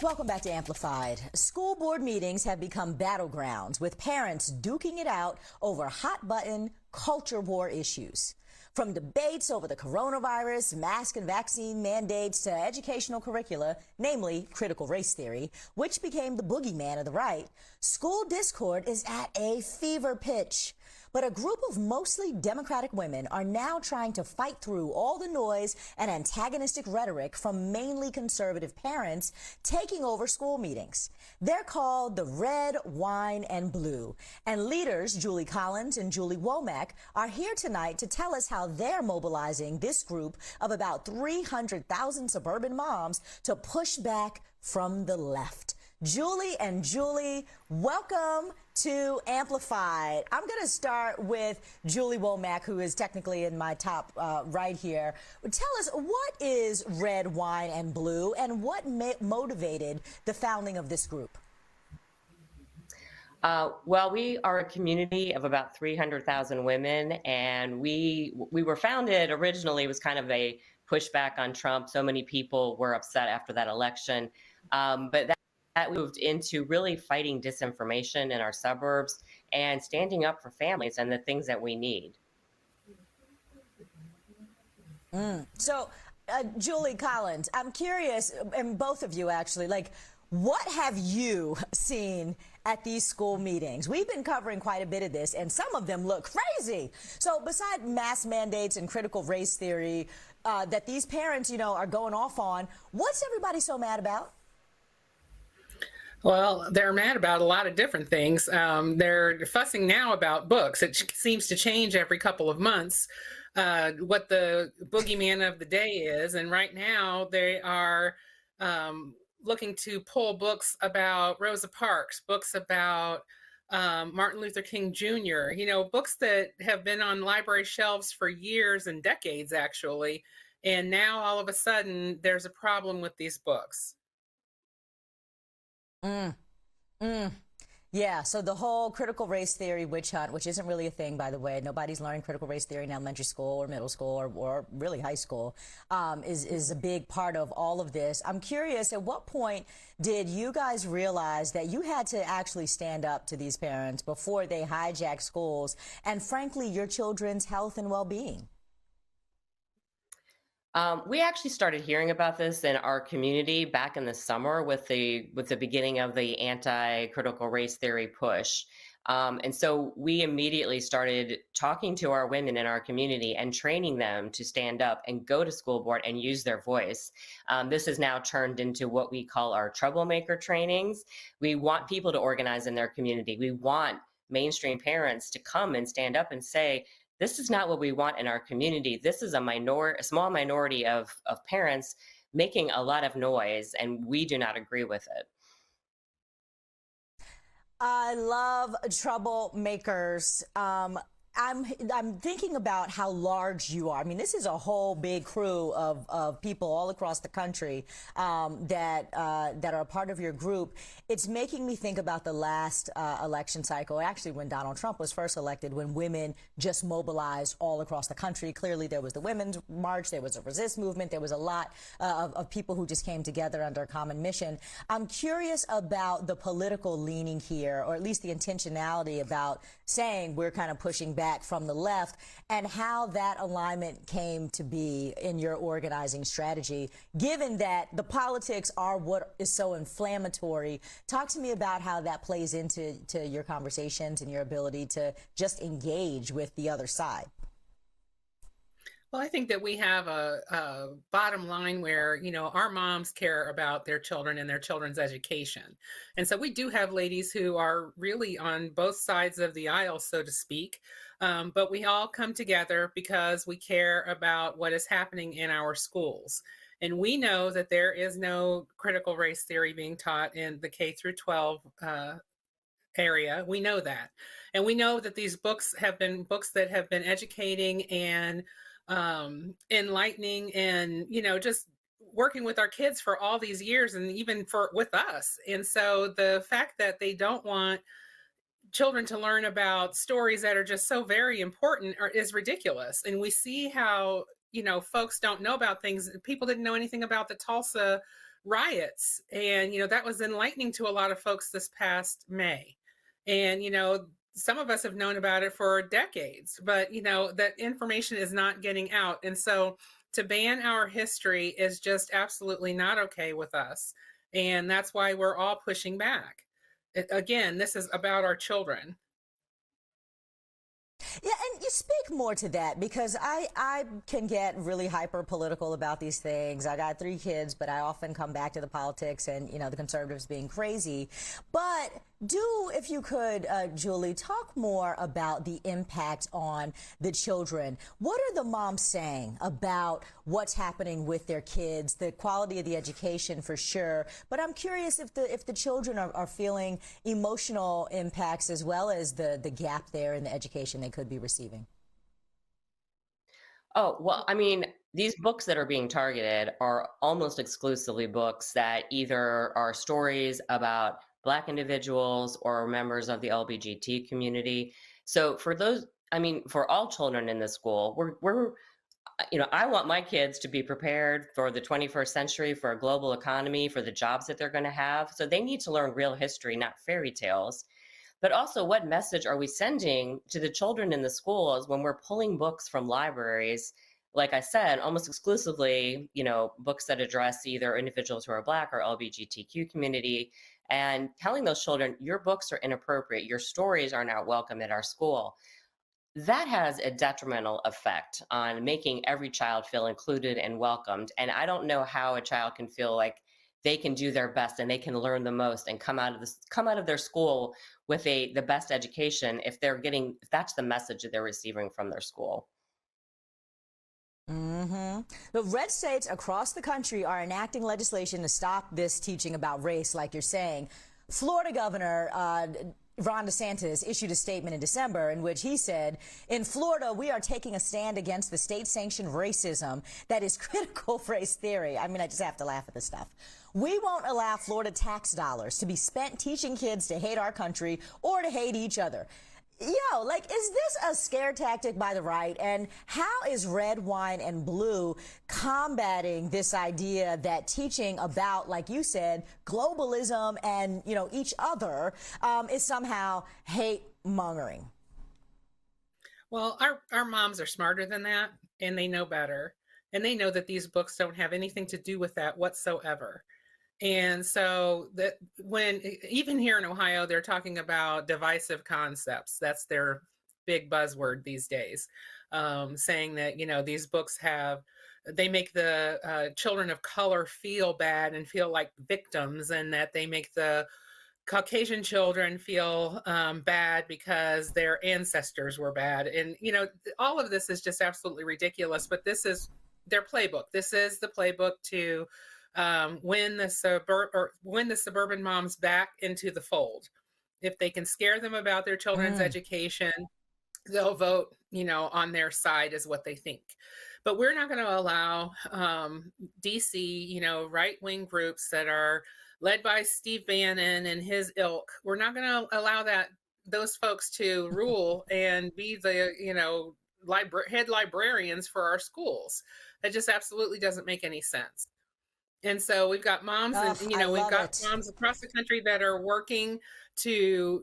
Welcome back to Amplified. School board meetings have become battlegrounds, with parents duking it out over hot-button culture war issues. From debates over the coronavirus, mask and vaccine mandates, to educational curricula, namely critical race theory, which became the boogeyman of the right, school discord is at a fever pitch. But a group of mostly Democratic women are now trying to fight through all the noise and antagonistic rhetoric from mainly conservative parents taking over school meetings. They're called the Red, Wine, and Blue. And leaders Julie Collins and Julie Womack are here tonight to tell us how they're mobilizing this group of about 300,000 suburban moms to push back from the left. Julie and Julie, welcome to Amplified. I'm going to start with Julie Womack, who is technically in my top right here. Tell us, what is Red, Wine, and Blue, and what motivated the founding of this group? Well, we are a community of about 300,000 women, and we were founded originally. It was kind of a pushback on Trump. So many people were upset after that election, but that moved into really fighting disinformation in our suburbs and standing up for families and the things that we need. So, Julie Collins, I'm curious, and both of you actually, like, what have you seen at these school meetings? We've been covering quite a bit of this, and some of them look crazy. So besides mask mandates and critical race theory that these parents, are going off on, what's everybody so mad about? Well, they're mad about a lot of different things. They're fussing now about books. It seems to change every couple of months what the boogeyman of the day is. And right now they are looking to pull books about Rosa Parks, books about Martin Luther King Jr., books that have been on library shelves for years and decades, actually. And now all of a sudden there's a problem with these books. Yeah, so the whole critical race theory witch hunt, which isn't really a thing, by the way. Nobody's learning critical race theory in elementary school or middle school or really high school, is a big part of all of this. I'm curious, at what point did you guys realize that you had to actually stand up to these parents before they hijack schools and, frankly, your children's health and well-being? We actually started hearing about this in our community back in the summer with the beginning of the anti-critical race theory push. And so we immediately started talking to our women in our community and training them to stand up and go to school board and use their voice. This has now turned into what we call our troublemaker trainings. We want people to organize in their community. We want mainstream parents to come and stand up and say, this is not what we want in our community. This is a small minority of parents making a lot of noise, and we do not agree with it. I love troublemakers. I'm thinking about how large you are. I mean, this is a whole big crew of people all across the country that are a part of your group. It's making me think about the last election cycle, actually when Donald Trump was first elected, when women just mobilized all across the country. Clearly, there was the Women's March, there was a resist movement, there was a lot of people who just came together under a common mission. I'm curious about the political leaning here, or at least the intentionality about saying we're kind of pushing back from the left, and how that alignment came to be in your organizing strategy, given that the politics are what is so inflammatory. Talk to me about how that plays into your conversations and your ability to just engage with the other side. Well, I think that we have a bottom line where, our moms care about their children and their children's education. And so we do have ladies who are really on both sides of the aisle, so to speak. But we all come together because we care about what is happening in our schools. And we know that there is no critical race theory being taught in the K through 12 area. We know that. And we know that these books have been books that have been educating and enlightening and, just working with our kids for all these years, and even with us. And so the fact that they don't want children to learn about stories that are just so very important is ridiculous. And we see how, folks don't know about things. People didn't know anything about the Tulsa riots. And, that was enlightening to a lot of folks this past May. And, some of us have known about it for decades, but, that information is not getting out. And so to ban our history is just absolutely not okay with us. And that's why we're all pushing back. Again, this is about our children. Yeah, and you speak more to that because I can get really hyper political about these things. I got 3 kids, but I often come back to the politics and, the conservatives being crazy. But if you could, Julie, talk more about the impact on the children. What are the moms saying about what's happening with their kids, the quality of the education for sure? But I'm curious if the children are feeling emotional impacts as well as the gap there in the education they could be receiving. Oh, well, I mean, these books that are being targeted are almost exclusively books that either are stories about Black individuals or members of the LGBT community. So for those, I mean, for all children in the school, I want my kids to be prepared for the 21st century, for a global economy, for the jobs that they're going to have. So they need to learn real history, not fairy tales. But also, what message are we sending to the children in the schools when we're pulling books from libraries? Like I said, almost exclusively, books that address either individuals who are Black or LGBTQ community, and telling those children, your books are inappropriate, your stories are not welcome at our school. That has a detrimental effect on making every child feel included and welcomed. And I don't know how a child can feel like they can do their best and they can learn the most and come out of their school with the best education if that's the message that they're receiving from their school. Mm-hmm. The red states across the country are enacting legislation to stop this teaching about race, like you're saying. Florida Governor Ron DeSantis issued a statement in December in which he said, in Florida, we are taking a stand against the state-sanctioned racism that is critical race theory. I mean, I just have to laugh at this stuff. We won't allow Florida tax dollars to be spent teaching kids to hate our country or to hate each other. Is this a scare tactic by the right? And how is Red, Wine, and Blue combating this idea that teaching about, like you said, globalism and, each other is somehow hate mongering? Well, our moms are smarter than that, and they know better. And they know that these books don't have anything to do with that whatsoever. And so that when even here in Ohio, they're talking about divisive concepts. That's their big buzzword these days, saying that, these books they make the children of color feel bad and feel like victims, and that they make the Caucasian children feel bad because their ancestors were bad. And, all of this is just absolutely ridiculous. But this is their playbook. This is the playbook to win the suburban moms back into the fold. If they can scare them about their children's education, they'll vote, on their side is what they think. But we're not going to allow DC, right-wing groups that are led by Steve Bannon and his ilk. We're not going to allow those folks to rule and be the, head librarians for our schools. That just absolutely doesn't make any sense. And so we've got moms, moms across the country that are working to,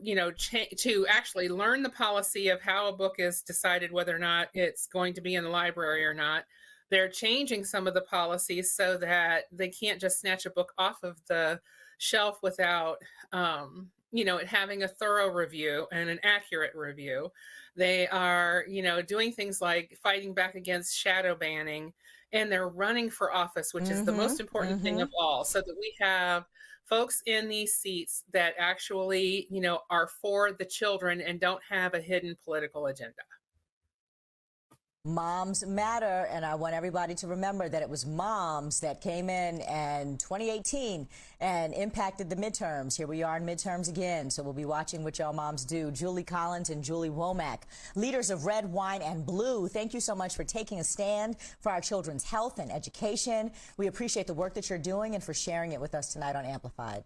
to actually learn the policy of how a book is decided, whether or not it's going to be in the library or not. They're changing some of the policies so that they can't just snatch a book off of the shelf without, it having a thorough review and an accurate review. They are, doing things like fighting back against shadow banning. And they're running for office, which is the most important thing of all, so that we have folks in these seats that actually, are for the children and don't have a hidden political agenda. Moms matter, and I want everybody to remember that it was moms that came in 2018 and impacted the midterms. Here we are in midterms again, so we'll be watching what y'all moms do. Julie Collins and Julie Womack, leaders of Red, Wine, and Blue, thank you so much for taking a stand for our children's health and education. We appreciate the work that you're doing and for sharing it with us tonight on Amplified.